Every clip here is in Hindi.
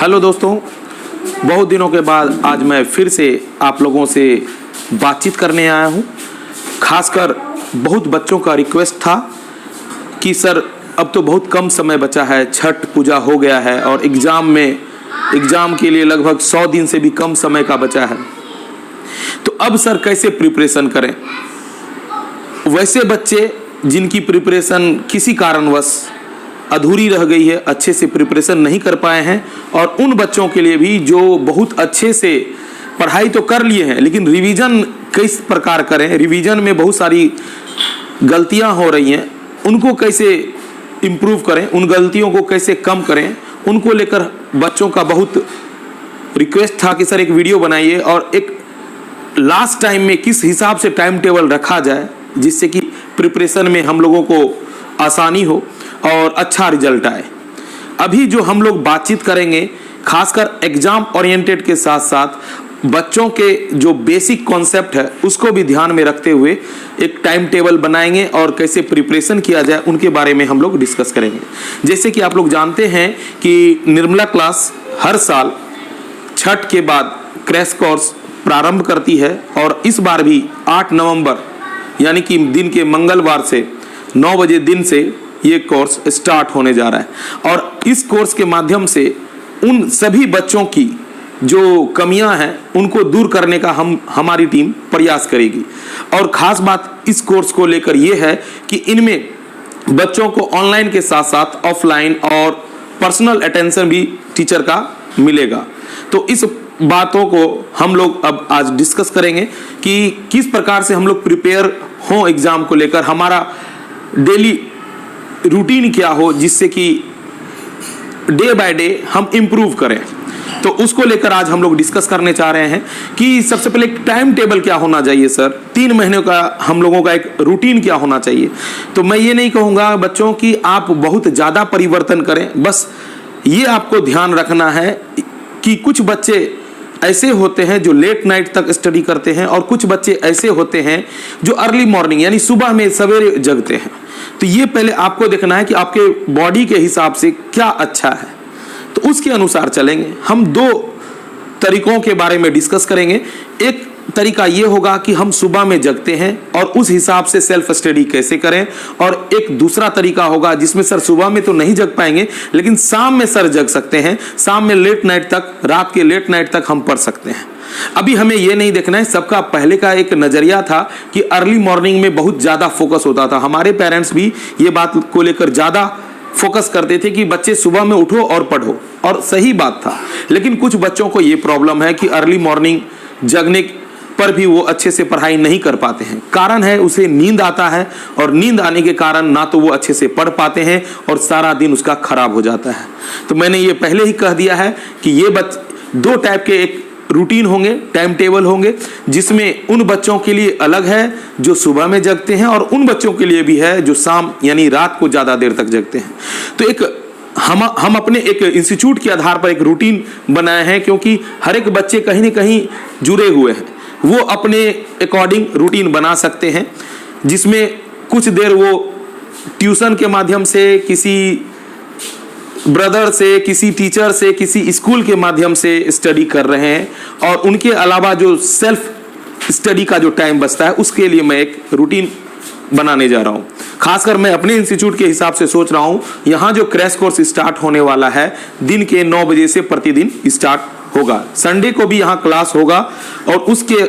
हेलो दोस्तों, बहुत दिनों के बाद आज मैं फिर से आप लोगों से बातचीत करने आया हूँ। खासकर बहुत बच्चों का रिक्वेस्ट था कि सर अब तो बहुत कम समय बचा है, छठ पूजा हो गया है और एग्ज़ाम के लिए लगभग 100 दिन से भी कम समय का बचा है, तो अब सर कैसे प्रिपरेशन करें। वैसे बच्चे जिनकी प्रिपरेशन किसी कारणवश अधूरी रह गई है, अच्छे से प्रिपरेशन नहीं कर पाए हैं, और उन बच्चों के लिए भी जो बहुत अच्छे से पढ़ाई तो कर लिए हैं लेकिन रिवीजन किस प्रकार करें, रिवीजन में बहुत सारी गलतियां हो रही हैं, उनको कैसे इम्प्रूव करें, उन गलतियों को कैसे कम करें, उनको लेकर बच्चों का बहुत रिक्वेस्ट था कि सर एक वीडियो बनाइए और एक लास्ट टाइम में किस हिसाब से टाइम टेबल रखा जाए जिससे कि प्रिपरेशन में हम लोगों को आसानी हो और अच्छा रिजल्ट आए। अभी जो हम लोग बातचीत करेंगे खासकर एग्जाम ओरिएंटेड के साथ साथ बच्चों के जो बेसिक कॉन्सेप्ट है उसको भी ध्यान में रखते हुए एक टाइम टेबल बनाएंगे और कैसे प्रिपरेशन किया जाए उनके बारे में हम लोग डिस्कस करेंगे। जैसे कि आप लोग जानते हैं कि निर्मला क्लास हर साल छठ के बाद क्रैश कोर्स प्रारंभ करती है और इस बार भी 8 नवंबर यानी कि दिन के मंगलवार से 9 बजे दिन से ये कोर्स स्टार्ट होने जा रहा है और इस कोर्स के माध्यम से उन सभी बच्चों की जो कमियां हैं उनको दूर करने का हमारी टीम प्रयास करेगी। और ख़ास बात इस कोर्स को लेकर ये है कि इनमें बच्चों को ऑनलाइन के साथ साथ ऑफलाइन और पर्सनल अटेंशन भी टीचर का मिलेगा। तो इस बातों को हम लोग अब आज डिस्कस करेंगे कि किस प्रकार से हम लोग प्रिपेयर हों एग्ज़ाम को लेकर, हमारा डेली रूटीन क्या हो जिससे कि डे बाय डे हम इम्प्रूव करें। तो उसको लेकर आज हम लोग डिस्कस करने चाह रहे हैं कि सबसे पहले एक टाइम टेबल क्या होना चाहिए सर, 3 महीने का हम लोगों का एक रूटीन क्या होना चाहिए। तो मैं ये नहीं कहूँगा बच्चों कि आप बहुत ज़्यादा परिवर्तन करें, बस ये आपको ध्यान रखना है कि कुछ बच्चे ऐसे होते हैं जो लेट नाइट तक स्टडी करते हैं और कुछ बच्चे ऐसे होते हैं जो अर्ली मॉर्निंग यानी सुबह में सवेरे जगते हैं। तो ये पहले आपको देखना है कि आपके बॉडी के हिसाब से क्या अच्छा है, तो उसके अनुसार चलेंगे। हम 2 तरीकों के बारे में डिस्कस करेंगे। एक तरीका ये होगा कि हम सुबह में जगते हैं और उस हिसाब से सेल्फ स्टडी कैसे करें, और एक दूसरा तरीका होगा जिसमें सर सुबह में तो नहीं जग पाएंगे लेकिन शाम में सर जग सकते हैं, शाम में लेट नाइट तक, रात के लेट नाइट तक हम पढ़ सकते हैं। अभी हमें ये नहीं देखना है, सबका पहले का एक नज़रिया था कि अर्ली मॉर्निंग में बहुत ज़्यादा फोकस होता था, हमारे पेरेंट्स भी ये बात को लेकर ज़्यादा फोकस करते थे कि बच्चे सुबह में उठो और पढ़ो, और सही बात था। लेकिन कुछ बच्चों को ये प्रॉब्लम है कि अर्ली मॉर्निंग जगने पर भी वो अच्छे से पढ़ाई नहीं कर पाते हैं। कारण है उसे नींद आता है और नींद आने के कारण ना तो वो अच्छे से पढ़ पाते हैं और सारा दिन उसका खराब हो जाता है। तो मैंने ये पहले ही कह दिया है कि ये 2 टाइप के एक रूटीन होंगे, टाइम टेबल होंगे, जिसमें उन बच्चों के लिए अलग है जो सुबह में जगते हैं और उन बच्चों के लिए भी है जो शाम यानी रात को ज़्यादा देर तक जगते हैं। तो एक हम अपने एक इंस्टीट्यूट के आधार पर एक रूटीन बनाए हैं, क्योंकि हर एक बच्चे कहीं ना कहीं जुड़े हुए हैं, वो अपने अकॉर्डिंग रूटीन बना सकते हैं, जिसमें कुछ देर वो ट्यूशन के माध्यम से, किसी ब्रदर से, किसी टीचर से, किसी स्कूल के माध्यम से स्टडी कर रहे हैं, और उनके अलावा जो सेल्फ स्टडी का जो टाइम बचता है उसके लिए मैं एक रूटीन बनाने जा रहा हूँ। खासकर मैं अपने इंस्टीट्यूट के हिसाब से सोच रहा हूँ, यहाँ जो क्रैश कोर्स स्टार्ट होने वाला है दिन के 9 बजे से प्रतिदिन स्टार्ट होगा, संडे को भी यहाँ क्लास होगा, और उसके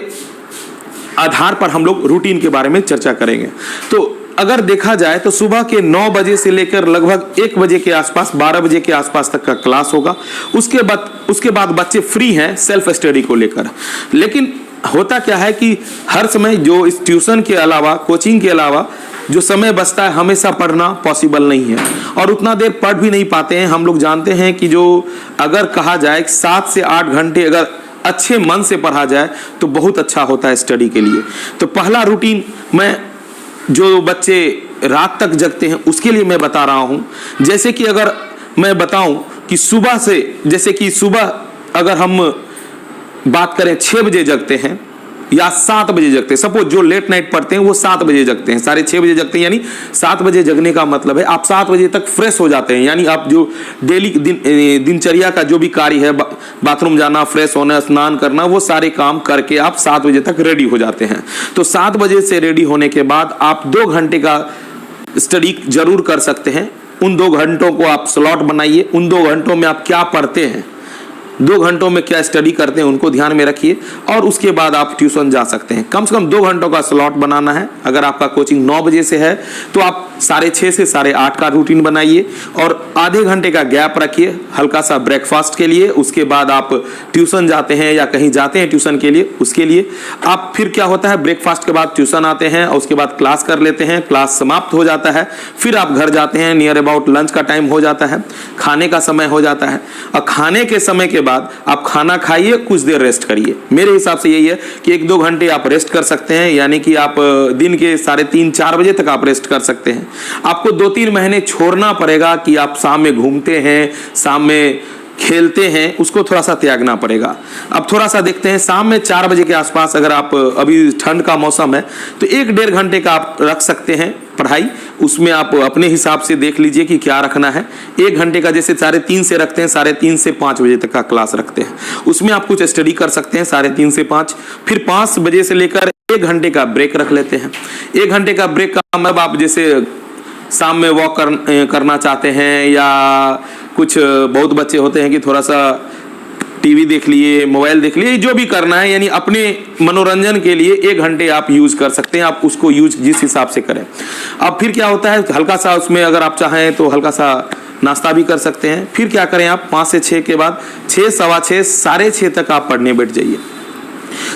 आधार पर हम लोग रूटीन के बारे में चर्चा करेंगे। तो अगर देखा जाए तो सुबह के 9 बजे से लेकर लगभग 1 बजे के आसपास, 12 बजे के आसपास तक का क्लास होगा। उसके बाद बच्चे फ्री हैं सेल्फ स्टडी को लेकर। लेकिन होता क्या है कि हर समय जो इस ट्यूशन के अलावा, कोचिंग के अलावा जो समय बचता है, हमेशा पढ़ना पॉसिबल नहीं है और उतना देर पढ़ भी नहीं पाते हैं। हम लोग जानते हैं कि जो अगर कहा जाए 7 से 8 घंटे अगर अच्छे मन से पढ़ा जाए तो बहुत अच्छा होता है स्टडी के लिए। तो पहला रूटीन मैं जो बच्चे रात तक जगते हैं उसके लिए मैं बता रहा हूँ। जैसे कि अगर मैं बताऊँ कि सुबह से, जैसे कि सुबह अगर हम बात करें 6 बजे जगते हैं या 7 बजे जगते हैं। सपोज जो लेट नाइट पढ़ते हैं वो 7 बजे जगते हैं, 6:30 बजे जगते हैं, यानी 7 बजे जगने का मतलब है आप 7 बजे तक फ्रेश हो जाते हैं। यानी आप जो डेली दिनचर्या का जो भी कार्य है, बाथरूम जाना, फ्रेश होना, स्नान करना, वो सारे काम करके आप 7 बजे तक रेडी हो जाते हैं। तो 7 बजे से रेडी होने के बाद आप 2 घंटे का स्टडी जरूर कर सकते हैं। उन 2 घंटों को आप स्लॉट बनाइए। उन 2 घंटों में आप क्या पढ़ते हैं, 2 घंटों में क्या स्टडी करते हैं, उनको ध्यान में रखिए और उसके बाद आप ट्यूशन जा सकते हैं। कम से कम 2 घंटों का स्लॉट बनाना है। अगर आपका कोचिंग 9 बजे से है तो आप 6:30 से 8:30 का रूटीन बनाइए और आधे घंटे का गैप रखिए हल्का सा ब्रेकफास्ट के लिए। उसके बाद आप ट्यूशन जाते हैं या कहीं जाते हैं ट्यूशन के लिए, उसके लिए आप फिर क्या होता है, ब्रेकफास्ट के बाद ट्यूशन आते हैं और उसके बाद क्लास कर लेते हैं। क्लास समाप्त हो जाता है, फिर आप घर जाते हैं, नियर अबाउट लंच का टाइम हो जाता है, खाने का समय हो जाता है और खाने के समय के बाद आप खाना खाइए, कुछ देर रेस्ट करिए। मेरे हिसाब से यही है कि 1-2 घंटे आप रेस्ट कर सकते हैं, यानी कि आप दिन के 3:30-4 बजे तक आप रेस्ट कर सकते हैं। आपको 2-3 महीने छोड़ना पड़ेगा कि आप शाम में घूमते हैं, शाम में खेलते हैं, उसको थोड़ा सा त्यागना पड़ेगा। अब थोड़ा सा देखते हैं, शाम में 4 बजे के आसपास अगर आप, अभी ठंड का मौसम है तो 1-1.5 घंटे का आप रख सकते हैं पढ़ाई। उसमें आप अपने हिसाब से देख लीजिए कि क्या रखना है। 1 घंटे का जैसे 3:30 से रखते हैं, 3:30 से 5 बजे तक का क्लास रखते हैं, उसमें आप कुछ स्टडी कर सकते हैं 3:30 से 5। फिर 5 बजे से लेकर 1 घंटे का ब्रेक रख लेते हैं। 1 घंटे का ब्रेक का मतलब आप जैसे शाम में वॉक करना चाहते हैं या कुछ बहुत बच्चे होते हैं कि थोड़ा सा टीवी देख लिए, मोबाइल देख लिए, जो भी करना है, यानी अपने मनोरंजन के लिए 1 घंटे आप यूज कर सकते हैं। आप उसको यूज जिस हिसाब से करें। अब फिर क्या होता है, हल्का सा उसमें अगर आप चाहें तो हल्का सा नाश्ता भी कर सकते हैं। फिर क्या करें, आप 5 से 6 के बाद 6, सवा 6, 6:30 तक आप पढ़ने बैठ जाइए।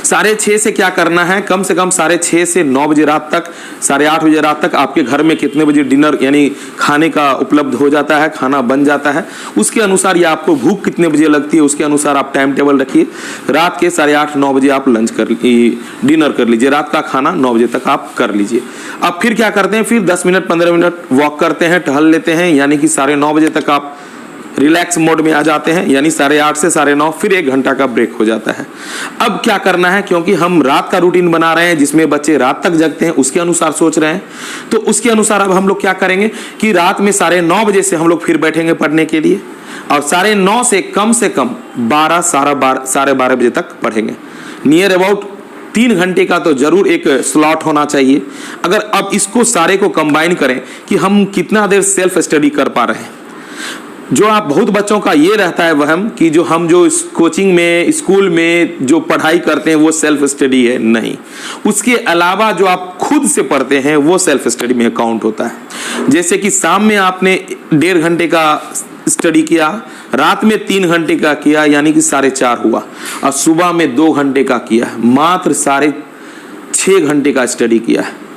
6:30 से क्या करना है, कम से कम 6:30 से 9 बजे रात तक, 8:30 बजे रात तक आपके घर में कितने बजे डिनर यानी खाने का उपलब्ध हो जाता है, खाना बन जाता है, उसके अनुसार या आपको भूख कितने बजे लगती है उसके अनुसार आप टाइम टेबल रखिए। रात के 8:30-9 बजे आप डिनर कर लीजिए, रात का खाना 9 बजे तक आप कर लीजिए। अब फिर क्या करते हैं, फिर 10 मिनट 15 मिनट वॉक करते हैं, टहल लेते हैं, यानी कि 9:30 बजे तक आप रिलैक्स मोड में आ जाते हैं, यानी 8:30 से 9:30, फिर 1 घंटा का ब्रेक हो जाता है। अब क्या करना है, क्योंकि हम रात का रूटीन बना रहे हैं जिसमें बच्चे रात तक जगते हैं, उसके अनुसार सोच रहे हैं, तो उसके अनुसार अब हम लोग क्या करेंगे कि रात में 9:30 बजे से हम लोग फिर बैठेंगे पढ़ने के लिए और 9:30 से कम 12, 12:30 बजे तक पढ़ेंगे। नियर अबाउट 3 घंटे का तो जरूर एक स्लॉट होना चाहिए। अगर अब इसको सारे को कंबाइन करें कि हम कितना देर सेल्फ स्टडी कर पा रहे हैं। जो आप बहुत बच्चों का ये रहता है वहम कि जो हम जो कोचिंग में, स्कूल में जो पढ़ाई करते हैं वो सेल्फ स्टडी है, नहीं। उसके अलावा जो आप खुद से पढ़ते हैं वो सेल्फ स्टडी में काउंट होता है। जैसे कि शाम में आपने 1.5 घंटे का स्टडी किया, रात में 3 घंटे का किया, यानी कि 4.5 हुआ, और सुबह में 2 घंटे का किया, मात्र 6.5 घंटे का स्टडी किया है।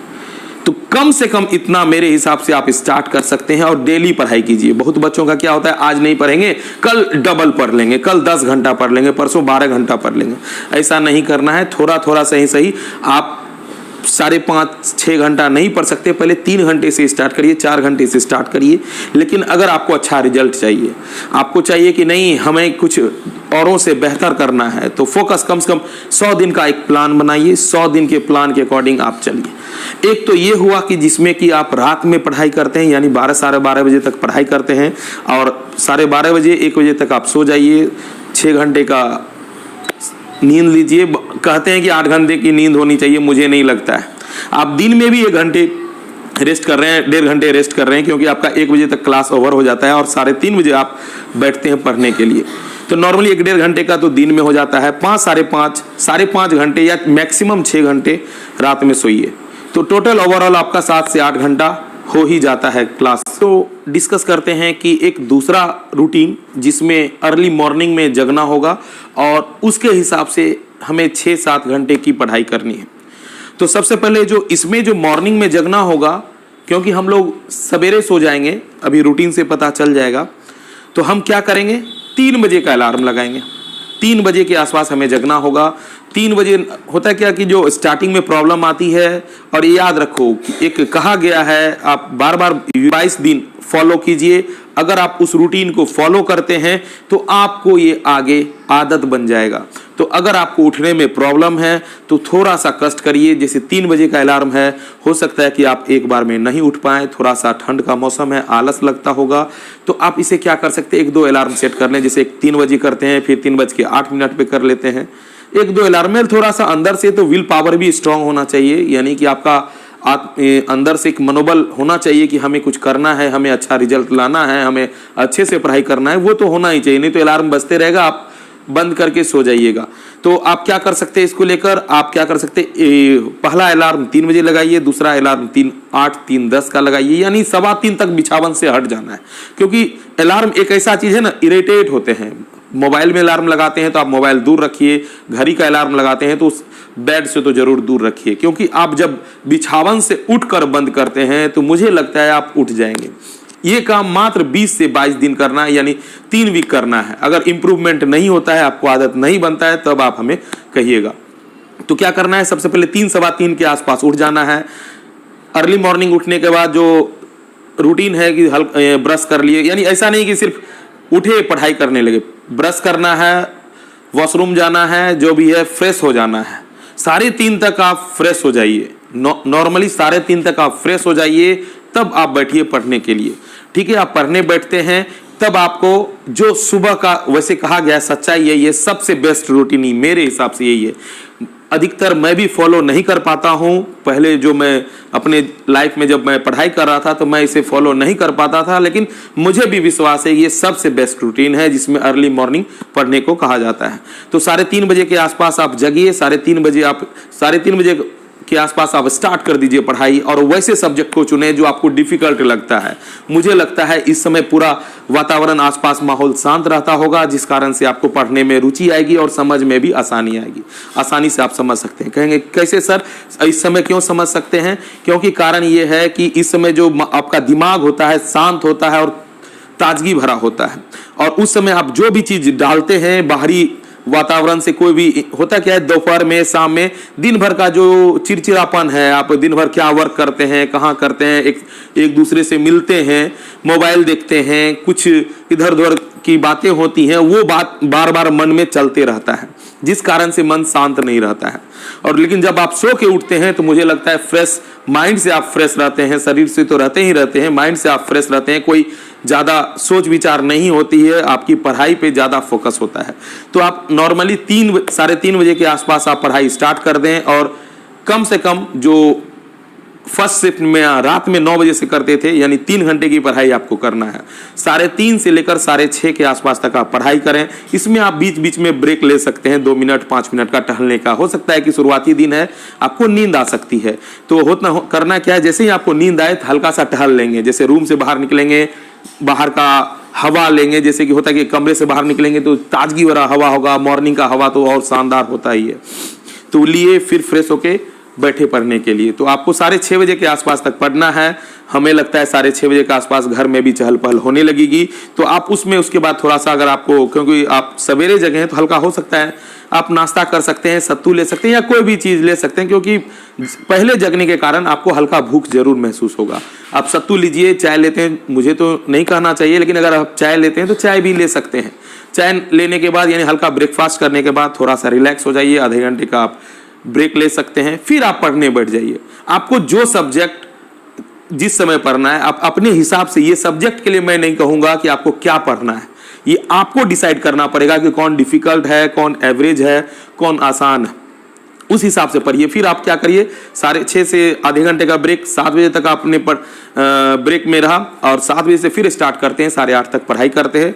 तो कम से कम इतना मेरे हिसाब से आप स्टार्ट कर सकते हैं और डेली पढ़ाई कीजिए। बहुत बच्चों का क्या होता है, आज नहीं पढ़ेंगे, कल डबल पढ़ लेंगे, कल 10 घंटा पढ़ लेंगे, परसों 12 घंटा पढ़ लेंगे। ऐसा नहीं करना है। थोड़ा थोड़ा सही आप 5.5-6 घंटा नहीं पढ़ सकते, पहले 3 घंटे से स्टार्ट करिए, 4 घंटे से स्टार्ट करिए। लेकिन अगर आपको अच्छा रिजल्ट चाहिए, आपको चाहिए कि नहीं हमें कुछ औरों से बेहतर करना है, तो फोकस कम से कम 100 दिन का एक प्लान बनाइए। 100 दिन के प्लान के अकॉर्डिंग आप चलिए। एक तो ये हुआ कि जिसमें कि आप रात में पढ़ाई करते हैं, यानी 12, 12:30 बजे तक पढ़ाई करते हैं और 12:30 बजे 1 बजे तक आप सो जाइए, 6 घंटे का नींद लीजिए। कहते हैं कि 8 घंटे की नींद होनी चाहिए, मुझे नहीं लगता है। आप दिन में भी 1 घंटे रेस्ट कर रहे हैं, 1.5 घंटे रेस्ट कर रहे हैं, क्योंकि आपका 1 बजे तक क्लास ओवर हो जाता है और 3:30 बजे आप बैठते हैं पढ़ने के लिए। तो नॉर्मली 1-1.5 घंटे का तो दिन में हो जाता है। 5-5.5 घंटे या मैक्सिमम 6 घंटे रात में सोइए, तो टोटल ओवरऑल आपका 7 से 8 घंटा हो ही जाता है क्लास। तो डिस्कस करते हैं कि एक दूसरा रूटीन जिसमें अर्ली मॉर्निंग में जगना होगा और उसके हिसाब से हमें 6-7 घंटे की पढ़ाई करनी है। तो सबसे पहले जो इसमें जो मॉर्निंग में जगना होगा, क्योंकि हम लोग सवेरे सो जाएंगे, अभी रूटीन से पता चल जाएगा, तो हम क्या करेंगे, 3 बजे का अलार्म लगाएंगे। 3 बजे के आसपास हमें जगना होगा। 3 बजे होता क्या कि जो स्टार्टिंग में प्रॉब्लम आती है, और ये याद रखो कि एक कहा गया है, आप बार 22 दिन फॉलो कीजिए। अगर आप उस रूटीन को फॉलो करते हैं तो आपको ये आगे आदत बन जाएगा। तो तो अगर आपको उठने में प्रॉब्लम है तो थोड़ा सा कष्ट करिए। जैसे 3 बजे का अलार्म है, हो सकता है कि आप एक बार में नहीं उठ पाएँ, थोड़ा सा ठंड का मौसम है, आलस लगता होगा, तो आप इसे क्या कर सकते हैं, 1-2 अलार्म सेट कर लें। जैसे 3 बजे करते हैं, फिर 3:08 पे कर लेते हैं। 1-2 अलार्म में थोड़ा सा अंदर से तो विल पावर भी स्ट्रांग होना चाहिए, यानी कि आपका अंदर से एक मनोबल होना चाहिए कि हमें कुछ करना है, हमें अच्छा रिजल्ट लाना है, हमें अच्छे से पढ़ाई करना है, वो तो होना ही चाहिए। नहीं तो अलार्म बजते रहेगा, आप बंद करके सो जाइएगा। तो आप क्या कर सकते हैं इसको लेकर, आप क्या कर सकते हैं, पहला अलार्म 3 बजे लगाइए, दूसरा अलार्म 3:08, 3:10 का लगाइए, यानी 2:15 तक बिछावन से हट जाना है। क्योंकि अलार्म एक ऐसा चीज़ है ना, इरिटेट होते हैं। मोबाइल में अलार्म लगाते हैं तो आप मोबाइल दूर रखिए, घड़ी का अलार्म लगाते हैं तो उस बेड से तो जरूर दूर रखिए, क्योंकि आप जब बिछावन से उठकर बंद करते हैं तो मुझे लगता है आप उठ जाएंगे। ये काम मात्र 20 से 22 दिन करना है, यानी 3 वीक करना है। अगर इंप्रूवमेंट नहीं होता है, आपको आदत नहीं बनता है, तब आप हमें कहिएगा। तो क्या करना है, सबसे पहले 3-3:15 के आसपास उठ जाना है। अर्ली मॉर्निंग उठने के बाद जो रूटीन है कि ब्रश कर लिए, यानी ऐसा नहीं कि सिर्फ उठे पढ़ाई करने लगे, ब्रश करना है, वॉशरूम जाना है, जो भी है फ्रेश हो जाना है। 3:30 तक आप फ्रेश हो जाइए, नॉर्मली 3:30 तक आप फ्रेश हो जाइए, तब आप बैठिए पढ़ने के लिए। ठीक है, आप पढ़ने बैठते हैं तब आपको जो सुबह का, वैसे कहा गया है, सच्चाई यही है, सबसे बेस्ट रूटीन ही मेरे हिसाब से यही है। अधिकतर मैं भी फॉलो नहीं कर पाता हूँ। पहले जो मैं अपने लाइफ में जब मैं पढ़ाई कर रहा था तो मैं इसे फॉलो नहीं कर पाता था, लेकिन मुझे भी विश्वास है ये सबसे बेस्ट रूटीन है जिसमें अर्ली मॉर्निंग पढ़ने को कहा जाता है। तो 3:30 बजे के आसपास आप जगिए, 3:30 बजे आप 3:30 बजे के आसपास आप स्टार्ट कर दीजिए पढ़ाई, और वैसे सब्जेक्ट को चुने जो आपको डिफिकल्ट लगता है। मुझे लगता है इस समय पूरा वातावरण, आसपास माहौल शांत रहता होगा, जिस कारण से आपको पढ़ने में रुचि आएगी और समझ में भी आसानी आएगी। आसानी से आप समझ सकते हैं। कहेंगे कैसे सर, इस समय क्यों समझ सकते हैं? क्योंकि कारण ये है कि इस समय जो आपका दिमाग होता है शांत होता है और ताजगी भरा होता है, और उस समय आप जो भी चीज डालते हैं बाहरी वातावरण से, कोई भी होता क्या है, दोपहर में, शाम में, दिन भर का जो चिड़चिड़ापन है, आप दिन भर क्या वर्क करते हैं, कहाँ करते हैं, एक दूसरे से मिलते हैं, मोबाइल देखते हैं, कुछ इधर उधर की बातें होती हैं, वो बात बार बार मन में चलते रहता है, जिस कारण से मन शांत नहीं रहता है। और लेकिन जब आप सो के उठते हैं तो मुझे लगता है फ्रेश माइंड से आप फ्रेश रहते हैं, शरीर से तो रहते ही रहते हैं, माइंड से आप फ्रेश रहते हैं, कोई ज़्यादा सोच विचार नहीं होती है, आपकी पढ़ाई पे ज़्यादा फोकस होता है। तो आप नॉर्मली 3-3:30 बजे के आसपास आप पढ़ाई स्टार्ट कर दें, और कम से कम जो फर्स्ट शिफ्ट में रात में 9 बजे से करते थे, यानी 3 घंटे की पढ़ाई आपको करना है। 3:30 से लेकर 6:30 के आसपास तक आप पढ़ाई करें। इसमें आप बीच बीच में ब्रेक ले सकते हैं, 2 मिनट 5 मिनट का टहलने का। हो सकता है कि शुरुआती दिन है, आपको नींद आ सकती है, तो करना क्या है, जैसे ही आपको नींद आए तो हल्का सा टहल लेंगे। जैसे रूम से बाहर निकलेंगे, बाहर का हवा लेंगे, जैसे कि होता है कि कमरे से बाहर निकलेंगे तो ताजगी भरा हवा होगा, मॉर्निंग का हवा तो और शानदार होता ही है। तो लिए फिर फ्रेश होके बैठे पढ़ने के लिए। तो आपको 6:30 बजे के आसपास तक पढ़ना है। हमें लगता है 6:30 बजे के आसपास घर में भी चहल पहल होने लगेगी, तो आप उसके बाद थोड़ा सा, अगर आपको, क्योंकि आप सवेरे जगह हैं तो हल्का हो सकता है, आप नाश्ता कर सकते हैं, सत्तू ले सकते हैं या कोई भी चीज़ ले सकते हैं, क्योंकि पहले जगने के कारण आपको हल्का भूख जरूर महसूस होगा। आप सत्तू लीजिए, चाय लेते हैं, मुझे तो नहीं कहना चाहिए, लेकिन अगर आप चाय लेते हैं तो चाय भी ले सकते हैं। चाय लेने के बाद, यानी हल्का ब्रेकफास्ट करने के बाद थोड़ा सा रिलैक्स हो जाइए, आधे घंटे का आप ब्रेक ले सकते हैं, फिर आप पढ़ने बैठ जाइए। आपको जो सब्जेक्ट जिस समय पढ़ना है, आप अपने हिसाब से, ये सब्जेक्ट के लिए मैं नहीं कहूंगा कि आपको क्या पढ़ना है, ये आपको डिसाइड करना पड़ेगा कि कौन डिफिकल्ट है, कौन एवरेज है, कौन आसान है, उस हिसाब से पढ़िए। फिर आप क्या करिए, 6:30 से आधे घंटे का ब्रेक, 7 बजे तक आपने ब्रेक में रहा, और 7 बजे से फिर स्टार्ट करते हैं, 8:30 तक पढ़ाई करते हैं,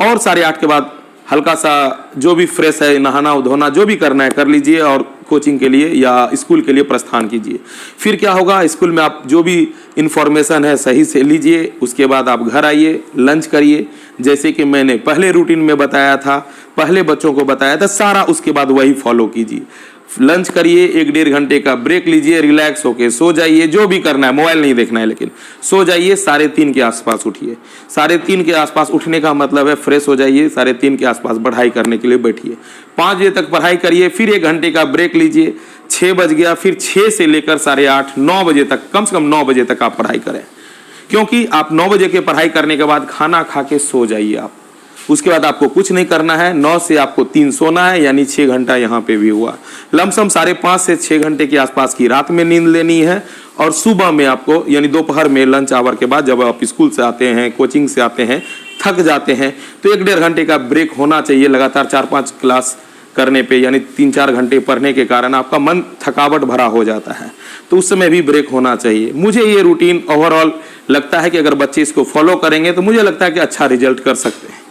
और 8:30 के बाद हल्का सा जो भी फ्रेश है, नहाना धोना जो भी करना है कर लीजिए, और कोचिंग के लिए या स्कूल के लिए प्रस्थान कीजिए। फिर क्या होगा, स्कूल में आप जो भी इंफॉर्मेशन है सही से लीजिए, उसके बाद आप घर आइए, लंच करिए, जैसे कि मैंने पहले रूटीन में बताया था, पहले बच्चों को बताया था, सारा उसके बाद वही फॉलो कीजिए। लंच करिए, 1-1.5 घंटे का ब्रेक लीजिए, रिलैक्स होके सो जाइए, जो भी करना है, मोबाइल नहीं देखना है, लेकिन सो जाइए। 3:30 के आसपास उठिए। 3:30 के आसपास उठने का मतलब है फ्रेश हो जाइए, 3:30 के आसपास पढ़ाई करने के लिए बैठिए। 5 बजे तक पढ़ाई करिए, फिर 1 घंटे का ब्रेक लीजिए। 6 बज गया, फिर 6 से लेकर 8:30 9 बजे तक, कम से कम 9 बजे तक आप पढ़ाई करें, क्योंकि आप 9 बजे के पढ़ाई करने के बाद खाना खा के सो जाइए। आप उसके बाद आपको कुछ नहीं करना है। 9 से आपको 3 सोना है, यानी 6 घंटा यहाँ पे भी हुआ। लमसम 5.5 से 6 घंटे के आसपास की रात में नींद लेनी है, और सुबह में आपको यानी दोपहर में लंच आवर के बाद जब आप स्कूल से आते हैं, कोचिंग से आते हैं, थक जाते हैं, तो 1-1.5 घंटे का ब्रेक होना चाहिए। लगातार 4-5 क्लास करने पे यानी 3-4 घंटे पढ़ने के कारण आपका मन थकावट भरा हो जाता है, तो उस समय भी ब्रेक होना चाहिए। मुझे ये रूटीन ओवरऑल लगता है कि अगर बच्चे इसको फॉलो करेंगे तो मुझे लगता है कि अच्छा रिजल्ट कर सकते हैं।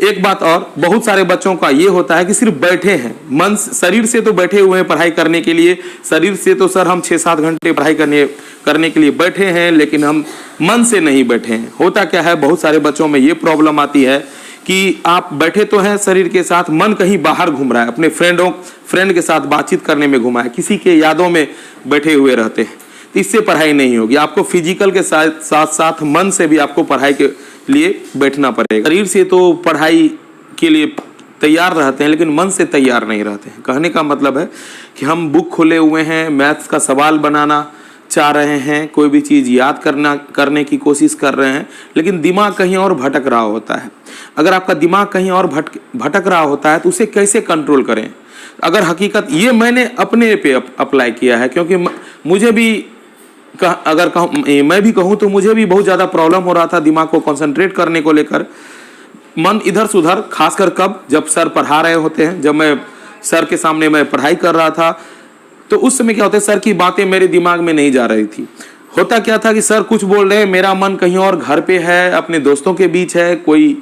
एक बात और, बहुत सारे बच्चों का ये होता है कि सिर्फ बैठे हैं, मन शरीर से तो बैठे हुए हैं पढ़ाई करने के लिए, शरीर से तो सर हम 6-7 घंटे पढ़ाई करने के लिए बैठे हैं, लेकिन हम मन से नहीं बैठे हैं। होता क्या है, बहुत सारे बच्चों में ये प्रॉब्लम आती है कि आप बैठे तो हैं शरीर के साथ, मन कहीं बाहर घूम रहा है, अपने फ्रेंड के साथ बातचीत करने में घुमा है, किसी के यादों में बैठे हुए रहते हैं। तो इससे पढ़ाई नहीं होगी। आपको फिजिकल के साथ साथ मन से भी आपको पढ़ाई के लिए बैठना पड़ेगा। शरीर से तो पढ़ाई के लिए तैयार रहते हैं, लेकिन मन से तैयार नहीं रहते हैं। कहने का मतलब है कि हम बुक खोले हुए हैं, मैथ्स का सवाल बनाना चाह रहे हैं, कोई भी चीज़ याद करने की कोशिश कर रहे हैं, लेकिन दिमाग कहीं और भटक रहा होता है। अगर आपका दिमाग कहीं और भटक रहा होता है तो उसे कैसे कंट्रोल करें? अगर हकीकत ये मैंने अपने पे अप्लाई किया है, क्योंकि मुझे भी अगर मैं भी कहूँ तो मुझे भी बहुत ज़्यादा प्रॉब्लम हो रहा था दिमाग को कंसंट्रेट करने को लेकर। मन इधर से उधर, खासकर कब, जब सर पढ़ा रहे होते हैं, जब मैं सर के सामने मैं पढ़ाई कर रहा था, तो उस समय क्या होता है, सर की बातें मेरे दिमाग में नहीं जा रही थी। होता क्या था कि सर कुछ बोल रहे हैं, मेरा मन कहीं और घर पे है, अपने दोस्तों के बीच है, कोई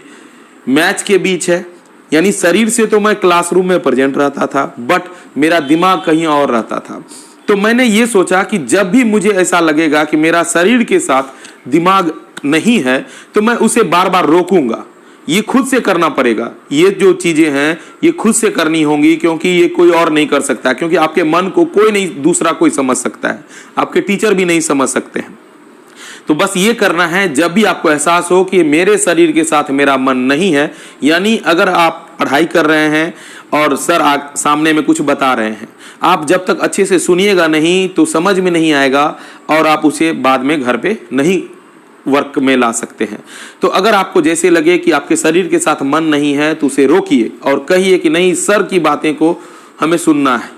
मैच के बीच है। यानी शरीर से तो मैं क्लासरूम में प्रेजेंट रहता था, बट मेरा दिमाग कहीं और रहता था। तो मैंने ये सोचा कि जब भी मुझे ऐसा लगेगा कि मेरा शरीर के साथ दिमाग नहीं है, तो मैं उसे बार बार रोकूंगा। ये खुद से करना पड़ेगा, ये जो चीजें हैं ये खुद से करनी होंगी, क्योंकि ये कोई और नहीं कर सकता, क्योंकि आपके मन को कोई नहीं, दूसरा कोई समझ सकता है, आपके टीचर भी नहीं समझ सकते हैं। तो बस ये करना है, जब भी आपको एहसास हो कि मेरे शरीर के साथ मेरा मन नहीं है, यानी अगर आप पढ़ाई कर रहे हैं और सर सामने में कुछ बता रहे हैं, आप जब तक अच्छे से सुनिएगा नहीं तो समझ में नहीं आएगा, और आप उसे बाद में घर पे नहीं वर्क में ला सकते हैं। तो अगर आपको जैसे लगे कि आपके शरीर के साथ मन नहीं है, तो उसे रोकिए और कहिए कि नहीं, सर की बातें को हमें सुनना है।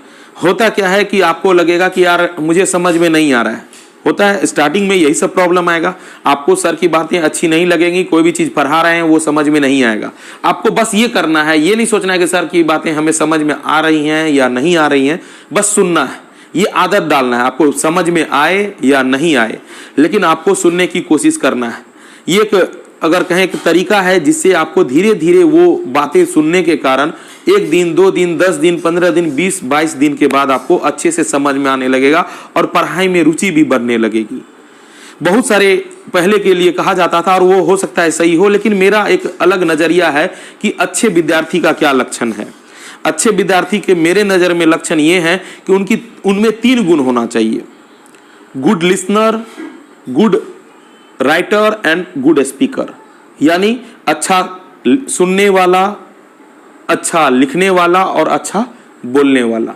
होता क्या है कि आपको लगेगा कि यार मुझे समझ में नहीं आ रहा है, होता है स्टार्टिंग में यही सब प्रॉब्लम आएगा। आपको सर की बातें अच्छी नहीं लगेंगी, कोई भी चीज़ पढ़ा रहे हैं वो समझ में नहीं आएगा। आपको बस ये करना है, ये नहीं सोचना है कि सर की बातें हमें समझ में आ रही हैं या नहीं आ रही हैं, बस सुनना है। ये आदत डालना है, आपको समझ में आए या नहीं आए, लेकिन आपको सुनने की कोशिश करना है। ये एक अगर कहें एक तरीका है जिससे आपको धीरे धीरे वो बातें सुनने के कारण 1 दिन, 2 दिन, 10 दिन, 15 दिन, 20-22 दिन के बाद आपको अच्छे से समझ में आने लगेगा और पढ़ाई में रुचि भी बढ़ने लगेगी। बहुत सारे पहले के लिए कहा जाता था, और वो हो सकता है सही हो, लेकिन मेरा एक अलग नज़रिया है कि अच्छे विद्यार्थी का क्या लक्षण है। अच्छे विद्यार्थी के मेरे नज़र में लक्षण ये हैं कि उनमें 3 गुण होना चाहिए: good listener, good writer and good speaker. यानी अच्छा सुनने वाला, अच्छा लिखने वाला और अच्छा बोलने वाला।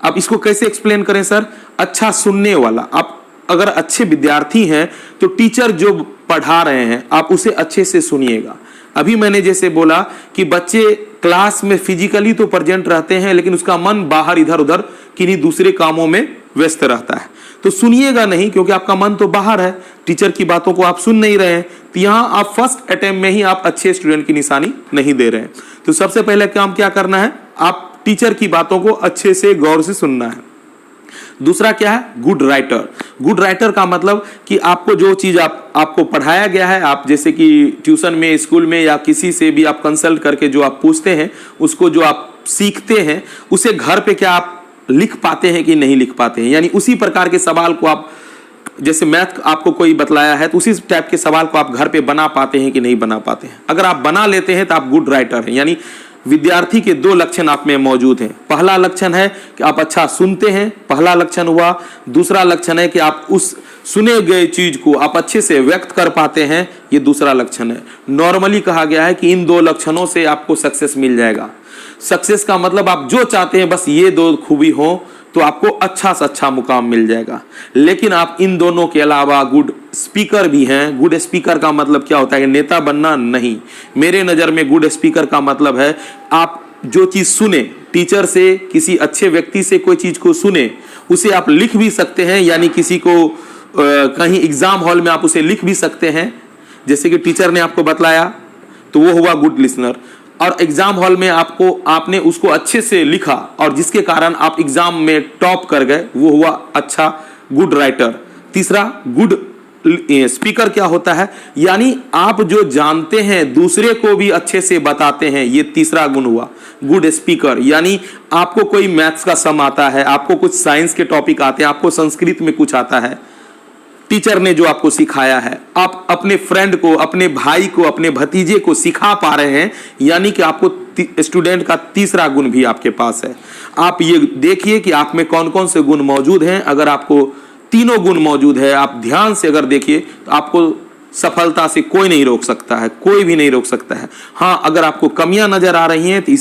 आप इसको कैसे एक्सप्लेन करें सर? अच्छा सुनने वाला, आप अगर अच्छे विद्यार्थी हैं तो टीचर जो पढ़ा रहे हैं आप उसे अच्छे से सुनिएगा। अभी मैंने जैसे बोला कि बच्चे क्लास में फिजिकली तो प्रेजेंट रहते हैं, लेकिन उसका मन बाहर इधर उधर किन्हीं दूसरे कामों में व्यस्त रहता है, तो सुनिएगा नहीं, क्योंकि आपका मन तो बाहर है, टीचर की बातों को आप सुन नहीं रहे हैं। तो यहाँ आप फर्स्ट अटेम्प्ट में ही आप अच्छे स्टूडेंट की निशानी नहीं दे रहे हैं। तो सबसे पहले काम क्या करना है, आप टीचर की बातों को अच्छे से गौर से सुनना है। दूसरा क्या है, गुड राइटर। गुड राइटर का मतलब कि आपको जो चीज़ आपको पढ़ाया गया है, आप जैसे कि ट्यूशन में, स्कूल में या किसी से भी आप कंसल्ट करके जो आप पूछते हैं, उसको जो आप सीखते हैं, उसे घर पे क्या आप लिख पाते हैं कि नहीं लिख पाते हैं। यानी उसी प्रकार के सवाल को आप, जैसे मैथ आपको कोई बतलाया है तो उसी टाइप के सवाल को आप घर पे बना पाते हैं कि नहीं बना पाते हैं। अगर आप बना लेते हैं तो आप गुड राइटर हैं। यानी विद्यार्थी के 2 लक्षण आप में मौजूद हैं। पहला लक्षण है कि आप अच्छा सुनते हैं, पहला लक्षण हुआ। दूसरा लक्षण है कि आप उस सुने गए चीज को आप अच्छे से व्यक्त कर पाते हैं, ये दूसरा लक्षण है। नॉर्मली कहा गया है कि इन 2 लक्षणों से आपको सक्सेस मिल जाएगा। सक्सेस का मतलब आप जो चाहते हैं बस ये 2 खूबी हो, तो आपको अच्छा से अच्छा मुकाम मिल जाएगा। लेकिन आप इन दोनों के अलावा गुड स्पीकर भी हैं। गुड स्पीकर का मतलब क्या होता है कि नेता बनना नहीं। मेरे नज़र में गुड स्पीकर का मतलब है आप जो चीज़ सुने, टीचर से, किसी अच्छे व्यक्ति से कोई चीज़ को सुने, उसे आप लिख भी सकते हैं, यानी किसी को कहीं एग्जाम हॉल में आप उसे लिख भी सकते हैं, जैसे कि टीचर ने आपको बतलाया, तो वो हुआ गुड लिसनर। और एग्जाम हॉल में आपने उसको अच्छे से लिखा और जिसके कारण आप एग्जाम में टॉप कर गए, वो हुआ अच्छा गुड राइटर। तीसरा गुड स्पीकर क्या होता है, यानी आप जो जानते हैं दूसरे को भी अच्छे से बताते हैं, ये तीसरा गुण हुआ गुड स्पीकर। यानी आपको कोई मैथ्स का सम आता है, आपको कुछ साइंस के टॉपिक आते हैं, आपको संस्कृत में कुछ आता है, टीचर ने जो आपको सिखाया है, आप अपने फ्रेंड को, अपने भाई को, अपने भतीजे को सिखा पा रहे हैं, यानी कि आपको स्टूडेंट का तीसरा गुण भी आपके पास है। आप ये देखिए कि आप में कौन कौन से गुण मौजूद हैं। अगर आपको तीनों गुण मौजूद है, आप ध्यान से अगर देखिए, तो आपको सफलता से कोई नहीं रोक सकता है, कोई भी नहीं रोक सकता है। हाँ, अगर आपको कमियां नजर आ रही हैं तो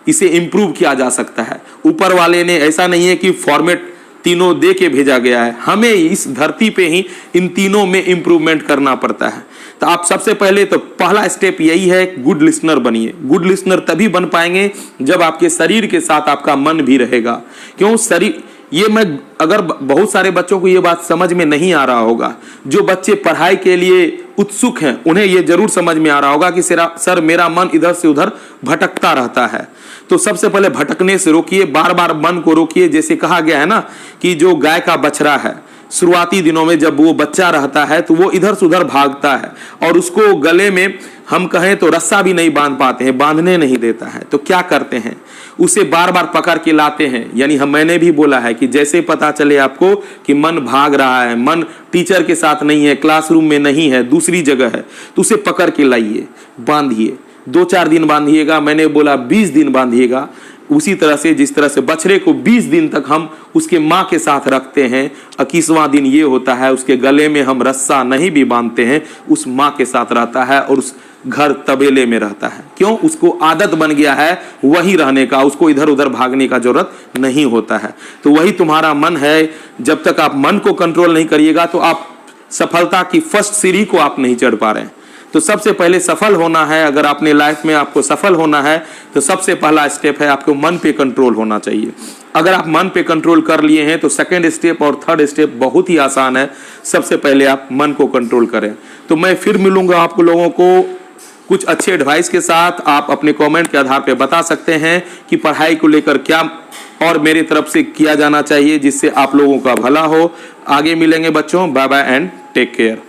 इसे इंप्रूव किया जा सकता है। ऊपर वाले ने ऐसा नहीं है कि फॉर्मेट तीनों दे के भेजा गया है, हमें इस धरती पे ही इन तीनों में इंप्रूवमेंट करना पड़ता है। तो आप सबसे पहले तो पहला स्टेप यही है, गुड लिसनर बनिए। गुड लिसनर तभी बन पाएंगे जब आपके शरीर के साथ आपका मन भी रहेगा। क्यों शरीर, ये मैं अगर बहुत सारे बच्चों को ये बात समझ में नहीं आ रहा होगा, जो बच्चे पढ़ाई के लिए उत्सुक हैं उन्हें ये जरूर समझ में आ रहा होगा कि सर मेरा मन इधर से उधर भटकता रहता है। तो सबसे पहले भटकने से रोकिए, बार बार मन को रोकिए। जैसे कहा गया है ना कि जो गाय का बछड़ा है, शुरुआती दिनों में जब वो बच्चा रहता है तो वो इधर से उधर भागता है और उसको गले में हम कहें तो रस्सा भी नहीं बांध पाते हैं, बांधने नहीं देता है। तो क्या करते हैं, उसे बार बार पकड़ के लाते हैं। यानी मैंने भी बोला है कि जैसे पता चले आपको कि मन भाग रहा है, मन टीचर के साथ नहीं है, क्लासरूम में नहीं है, दूसरी जगह है, तो उसे पकड़ के लाइए, बांधिए। 2-4 दिन बांधिएगा, मैंने बोला 20 दिन बांधिएगा। उसी तरह से जिस तरह से बछड़े को 20 दिन तक हम उसके माँ के साथ रखते हैं, 21वां दिन ये होता है उसके गले में हम रस्सा नहीं भी बांधते हैं, उस माँ के साथ रहता है और उस घर तबेले में रहता है। क्यों, उसको आदत बन गया है वही रहने का, उसको इधर उधर भागने का जरूरत नहीं होता है। तो वही तुम्हारा मन है। जब तक आप मन को कंट्रोल नहीं करिएगा तो आप सफलता की फर्स्ट सीढ़ी को आप नहीं चढ़ पा रहे हैं। तो सबसे पहले सफल होना है, अगर आपने लाइफ में आपको सफल होना है तो सबसे पहला स्टेप है आपको मन पे कंट्रोल होना चाहिए। अगर आप मन पे कंट्रोल कर लिए हैं तो सेकंड स्टेप और थर्ड स्टेप बहुत ही आसान है। सबसे पहले आप मन को कंट्रोल करें। तो मैं फिर मिलूंगा आप लोगों को कुछ अच्छे एडवाइस के साथ। आप अपने कमेंट के आधार पे बता सकते हैं कि पढ़ाई को लेकर क्या और मेरी तरफ से किया जाना चाहिए जिससे आप लोगों का भला हो। आगे मिलेंगे बच्चों, bye bye and take care.